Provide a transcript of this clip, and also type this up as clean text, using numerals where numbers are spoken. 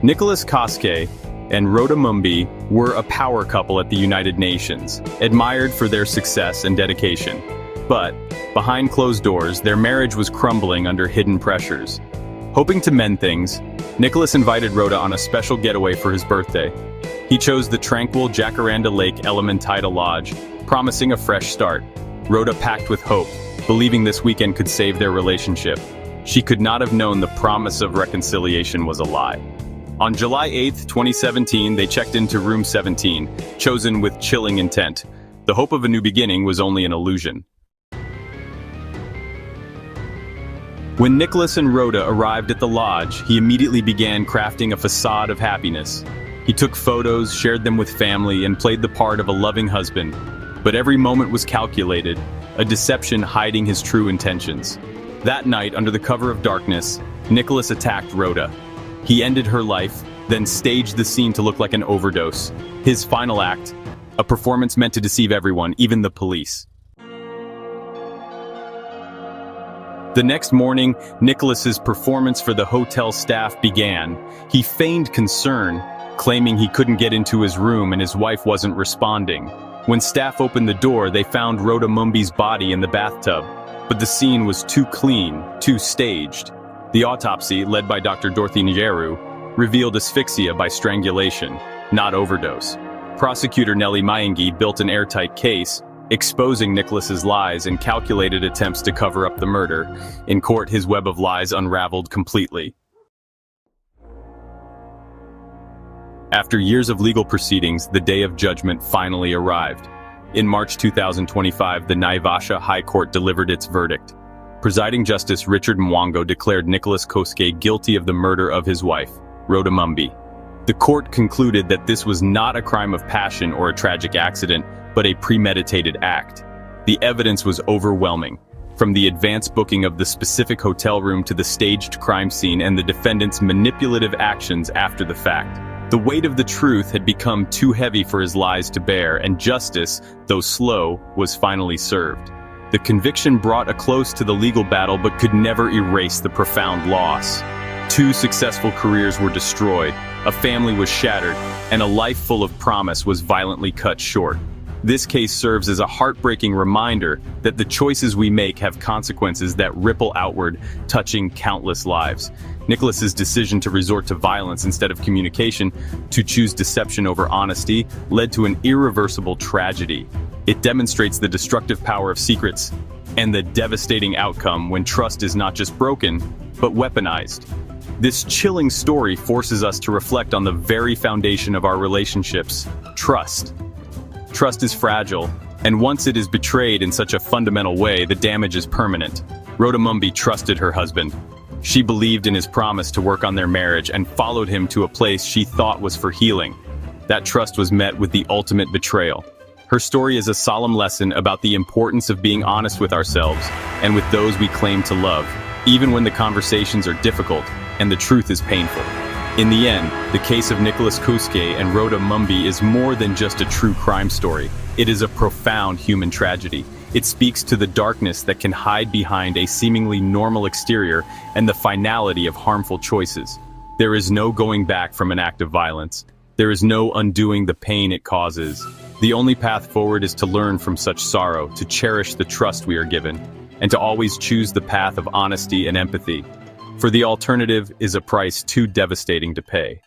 Nicholas Koske and Rhoda Mumby were a power couple at the United Nations, admired for their success and dedication. But, behind closed doors, their marriage was crumbling under hidden pressures. Hoping to mend things, Nicholas invited Rhoda on a special getaway for his birthday. He chose the tranquil Jacaranda Lake Elementaida Lodge, promising a fresh start. Rhoda packed with hope, believing this weekend could save their relationship. She could not have known the promise of reconciliation was a lie. On July 8, 2017, they checked into room 17, chosen with chilling intent. The hope of a new beginning was only an illusion. When Nicholas and Rhoda arrived at the lodge, he immediately began crafting a facade of happiness. He took photos, shared them with family, and played the part of a loving husband. But every moment was calculated, a deception hiding his true intentions. That night, under the cover of darkness, Nicholas attacked Rhoda. He ended her life, then staged the scene to look like an overdose. His final act, a performance meant to deceive everyone, even the police. The next morning, Nicholas's performance for the hotel staff began. He feigned concern, claiming he couldn't get into his room and his wife wasn't responding. When staff opened the door, they found Rhoda Mumby's body in the bathtub. But the scene was too clean, too staged. The autopsy, led by Dr. Dorothy Njeru, revealed asphyxia by strangulation, not overdose. Prosecutor Nellie Maingi built an airtight case, exposing Nicholas's lies and calculated attempts to cover up the murder. In court, his web of lies unraveled completely. After years of legal proceedings, the day of judgment finally arrived. In March 2025, the Naivasha High Court delivered its verdict. Presiding Justice Richard Mwango declared Nicholas Koske guilty of the murder of his wife, Rhoda Mumby. The court concluded that this was not a crime of passion or a tragic accident, but a premeditated act. The evidence was overwhelming, from the advance booking of the specific hotel room to the staged crime scene and the defendant's manipulative actions after the fact. The weight of the truth had become too heavy for his lies to bear, and justice, though slow, was finally served. The conviction brought a close to the legal battle but could never erase the profound loss. 2 successful careers were destroyed, a family was shattered, and a life full of promise was violently cut short. This case serves as a heartbreaking reminder that the choices we make have consequences that ripple outward, touching countless lives. Nicholas's decision to resort to violence instead of communication, to choose deception over honesty, led to an irreversible tragedy. It demonstrates the destructive power of secrets and the devastating outcome when trust is not just broken, but weaponized. This chilling story forces us to reflect on the very foundation of our relationships: trust. Trust is fragile, and once it is betrayed in such a fundamental way, the damage is permanent. Rhoda Mumby trusted her husband. She believed in his promise to work on their marriage and followed him to a place she thought was for healing. That trust was met with the ultimate betrayal. Her story is a solemn lesson about the importance of being honest with ourselves and with those we claim to love, even when the conversations are difficult and the truth is painful. In the end, the case of Nicholas Koske and Rhoda Mumby is more than just a true crime story. It is a profound human tragedy. It speaks to the darkness that can hide behind a seemingly normal exterior and the finality of harmful choices. There is no going back from an act of violence. There is no undoing the pain it causes. The only path forward is to learn from such sorrow, to cherish the trust we are given, and to always choose the path of honesty and empathy. For the alternative is a price too devastating to pay.